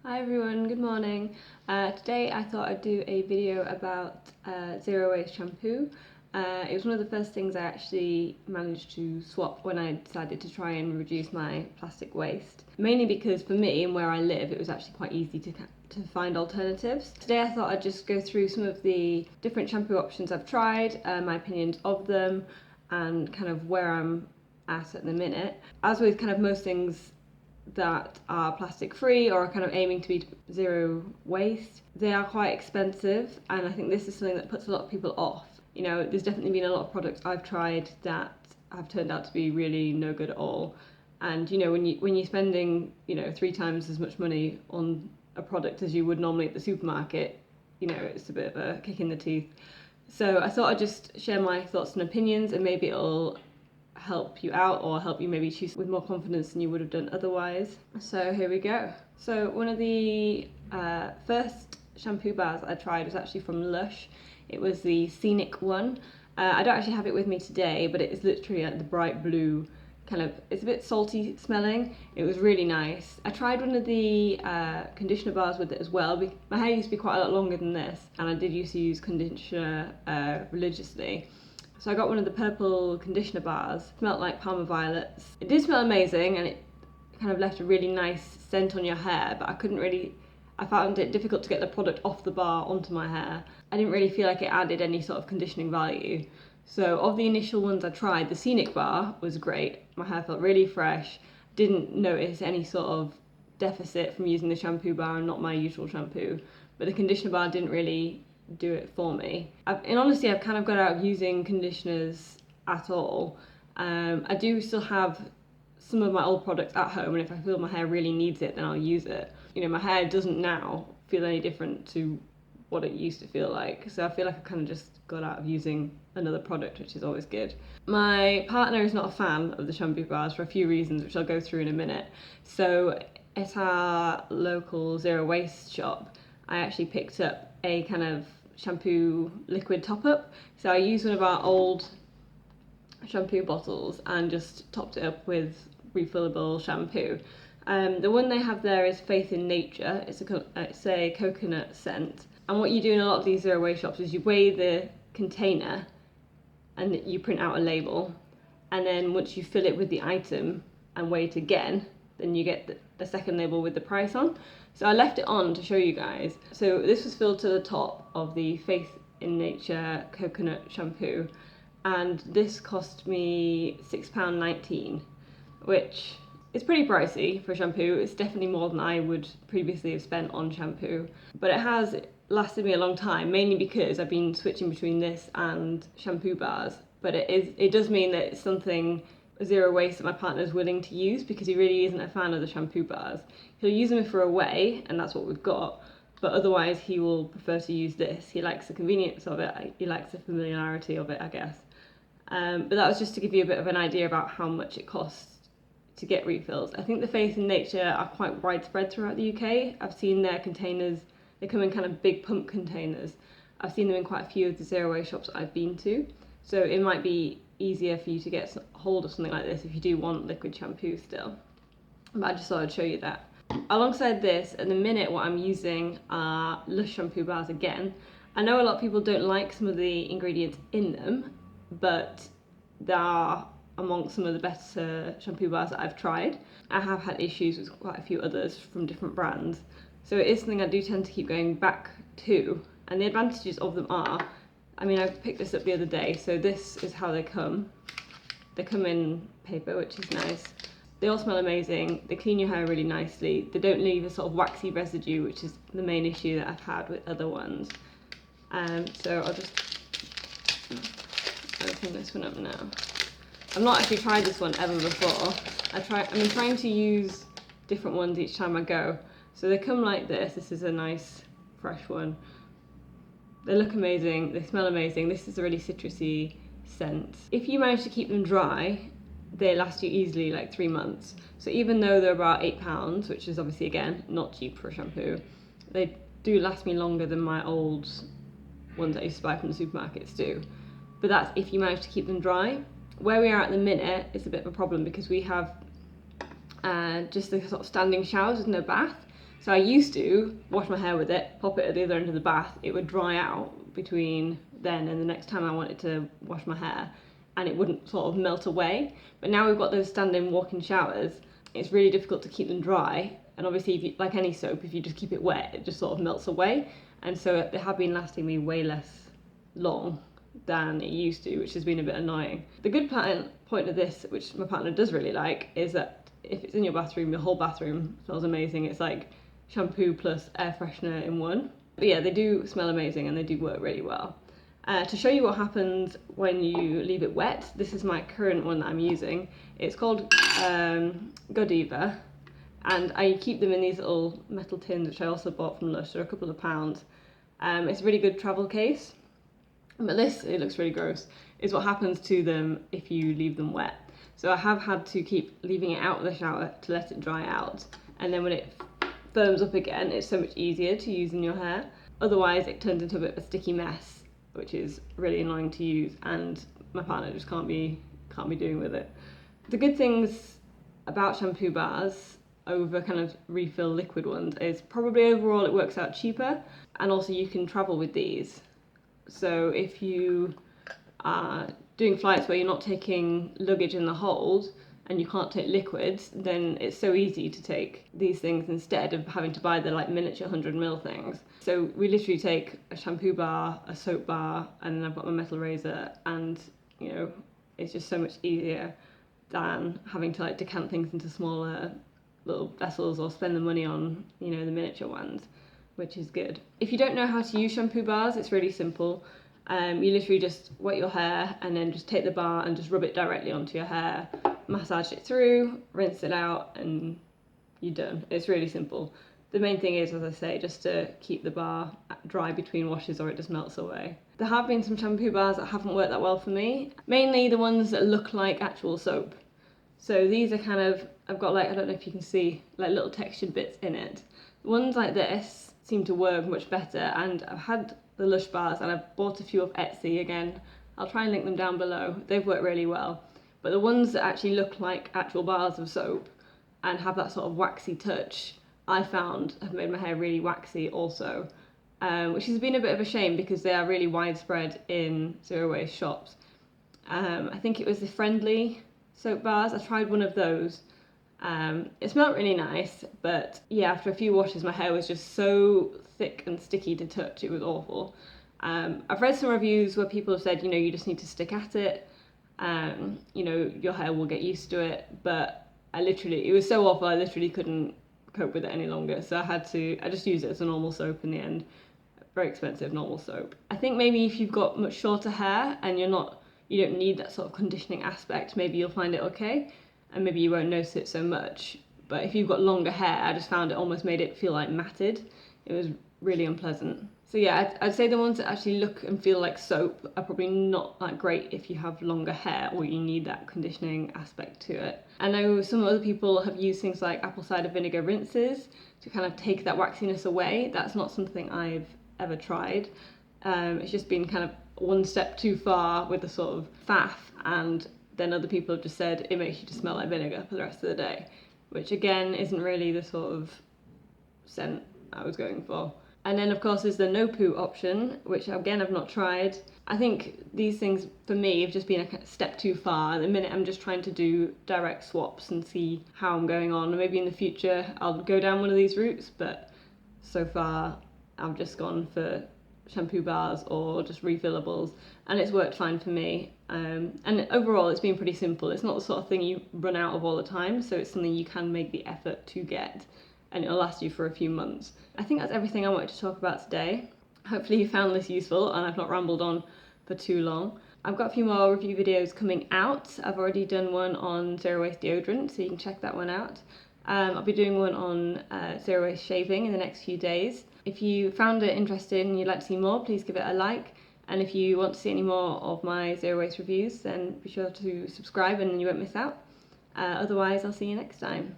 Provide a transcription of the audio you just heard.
Hi everyone, good morning. Today I thought I'd do a video about zero waste shampoo. It was one of the first things I actually managed to swap when I decided to try and reduce my plastic waste. Mainly because for me and where I live it was actually quite easy to find alternatives. Today I thought I'd just go through some of the different shampoo options I've tried, my opinions of them, and kind of where I'm at the minute. As with kind of most things that are plastic free or are kind of aiming to be zero waste, they are quite expensive, and I think this is something that puts a lot of people off. You know, there's definitely been a lot of products I've tried that have turned out to be really no good at all. And you know, when you're spending, you know, 3 times as much money on a product as you would normally at the supermarket, you know, it's a bit of a kick in the teeth. So I thought I'd just share my thoughts and opinions, and maybe it'll help you out or help you maybe choose with more confidence than you would have done otherwise. So here we go. So one of the first shampoo bars I tried was actually from Lush. It was the Scenic one. I don't actually have it with me today, but it is literally like the bright blue kind of, it's a bit salty smelling. It was really nice. I tried one of the conditioner bars with it as well. My hair used to be quite a lot longer than this, and I did used to use conditioner religiously. So I got one of the purple conditioner bars. It smelled like Parma violets. It did smell amazing, and it kind of left a really nice scent on your hair, but I found it difficult to get the product off the bar onto my hair. I didn't really feel like it added any sort of conditioning value. So of the initial ones I tried, the Scenic bar was great. My hair felt really fresh. Didn't notice any sort of deficit from using the shampoo bar and not my usual shampoo. But the conditioner bar didn't really do it for me. In honesty, I've kind of got out of using conditioners at all. I do still have some of my old products at home, and if I feel my hair really needs it, then I'll use it. You know, my hair doesn't now feel any different to what it used to feel like, so I feel like I've kind of just got out of using another product, which is always good. My partner is not a fan of the shampoo bars for a few reasons, which I'll go through in a minute. So at our local zero waste shop, I actually picked up a kind of shampoo liquid top up. So I used one of our old shampoo bottles and just topped it up with refillable shampoo. The one they have there is Faith in Nature. It's a coconut scent. And what you do in a lot of these zero waste shops is you weigh the container and you print out a label. And then once you fill it with the item and weigh it again, then you get the second label with the price on. So I left it on to show you guys. So this was filled to the top of the Faith in Nature coconut shampoo, and this cost me £6.19, which is pretty pricey for shampoo. It's definitely more than I would previously have spent on shampoo, but it has lasted me a long time, mainly because I've been switching between this and shampoo bars. But it does mean that it's something zero waste that my partner's willing to use, because he really isn't a fan of the shampoo bars. He'll use them if we're away, and that's what we've got, but otherwise he will prefer to use this. He likes the convenience of it, he likes the familiarity of it, I guess. But that was just to give you a bit of an idea about how much it costs to get refills. I think the Faith in Nature are quite widespread throughout the UK. I've seen their containers, they come in kind of big pump containers. I've seen them in quite a few of the zero waste shops that I've been to. So it might be easier for you to get hold of something like this if you do want liquid shampoo still. But I just thought I'd show you that. Alongside this, at the minute what I'm using are Lush shampoo bars again. I know a lot of people don't like some of the ingredients in them, but they are amongst some of the better shampoo bars that I've tried. I have had issues with quite a few others from different brands, so it is something I do tend to keep going back to. And the advantages of them are, I mean, I picked this up the other day, so this is how they come. They come in paper, which is nice. They all smell amazing. They clean your hair really nicely. They don't leave a sort of waxy residue, which is the main issue that I've had with other ones. So I'll just open this one up now. I've not actually tried this one ever before. I've been trying to use different ones each time I go. So they come like this. This is a nice fresh one. They look amazing, they smell amazing. This is a really citrusy scent. If you manage to keep them dry, they last you easily like 3 months. So even though they're about £8, which is obviously again not cheap for a shampoo, they do last me longer than my old ones I used to buy from the supermarkets do. But that's if you manage to keep them dry. Where we are at the minute, it's a bit of a problem because we have just the sort of standing showers with no bath. So I used to wash my hair with it, pop it at the other end of the bath, it would dry out between then and the next time I wanted to wash my hair, and it wouldn't sort of melt away. But now we've got those stand-in walk-in showers, it's really difficult to keep them dry, and obviously if you, like any soap, if you just keep it wet it just sort of melts away, and so they have been lasting me way less long than it used to, which has been a bit annoying. The good point of this, which my partner does really like, is that if it's in your bathroom, your whole bathroom smells amazing. It's like shampoo plus air freshener in one. But yeah, they do smell amazing and they do work really well. To show you what happens when you leave it wet, this is my current one that I'm using. It's called Godiva, and I keep them in these little metal tins, which I also bought from Lush. They're a couple of pounds. It's a really good travel case. But this, it looks really gross, is what happens to them if you leave them wet. So I have had to keep leaving it out of the shower to let it dry out, and then when it firms up again, it's so much easier to use in your hair. Otherwise it turns into a bit of a sticky mess, which is really annoying to use, and my partner just can't be doing with it. The good things about shampoo bars over kind of refill liquid ones is probably overall it works out cheaper, and also you can travel with these. So if you are doing flights where you're not taking luggage in the hold and you can't take liquids, then it's so easy to take these things instead of having to buy the like miniature 100ml things. So we literally take a shampoo bar, a soap bar, and then I've got my metal razor, and you know, it's just so much easier than having to like decant things into smaller little vessels or spend the money on, you know, the miniature ones, which is good. If you don't know how to use shampoo bars, it's really simple. You literally just wet your hair and then just take the bar and just rub it directly onto your hair, massage it through, rinse it out, and you're done. It's really simple. The main thing is, as I say, just to keep the bar dry between washes or it just melts away. There have been some shampoo bars that haven't worked that well for me, mainly the ones that look like actual soap. So these are kind of, I've got like, I don't know if you can see, like little textured bits in it. Ones like this seem to work much better, and I've had the Lush bars and I've bought a few off Etsy again. I'll try and link them down below. They've worked really well. But the ones that actually look like actual bars of soap and have that sort of waxy touch, I found have made my hair really waxy also, which has been a bit of a shame because they are really widespread in zero waste shops. I think it was the Friendly soap bars. I tried one of those. It smelled really nice, but yeah, after a few washes my hair was just so thick and sticky to touch. It was awful. I've read some reviews where people have said, you know, you just need to stick at it, you know, your hair will get used to it, but it was so awful I literally couldn't cope with it any longer, so I just used it as a normal soap in the end. Very expensive normal soap. I think maybe if you've got much shorter hair and you don't need that sort of conditioning aspect, maybe you'll find it okay, and maybe you won't notice it so much. But if you've got longer hair, I just found it almost made it feel like matted. It was really unpleasant. So yeah, I'd say the ones that actually look and feel like soap are probably not that great if you have longer hair or you need that conditioning aspect to it. I know some other people have used things like apple cider vinegar rinses to kind of take that waxiness away. That's not something I've ever tried. It's just been kind of one step too far with the sort of faff, and then other people have just said it makes you just smell like vinegar for the rest of the day, which again isn't really the sort of scent I was going for. And then of course there's the no poo option, which again I've not tried. I think these things for me have just been a step too far. At the minute I'm just trying to do direct swaps and see how I'm going on, and maybe in the future I'll go down one of these routes, but so far I've just gone for shampoo bars or just refillables, and it's worked fine for me. And overall it's been pretty simple. It's not the sort of thing you run out of all the time, so it's something you can make the effort to get, and it'll last you for a few months. I think that's everything I wanted to talk about today. Hopefully you found this useful and I've not rambled on for too long. I've got a few more review videos coming out. I've already done one on zero waste deodorant, so you can check that one out. I'll be doing one on zero waste shaving in the next few days. If you found it interesting and you'd like to see more, please give it a like. And if you want to see any more of my zero waste reviews, then be sure to subscribe and then you won't miss out. Otherwise, I'll see you next time.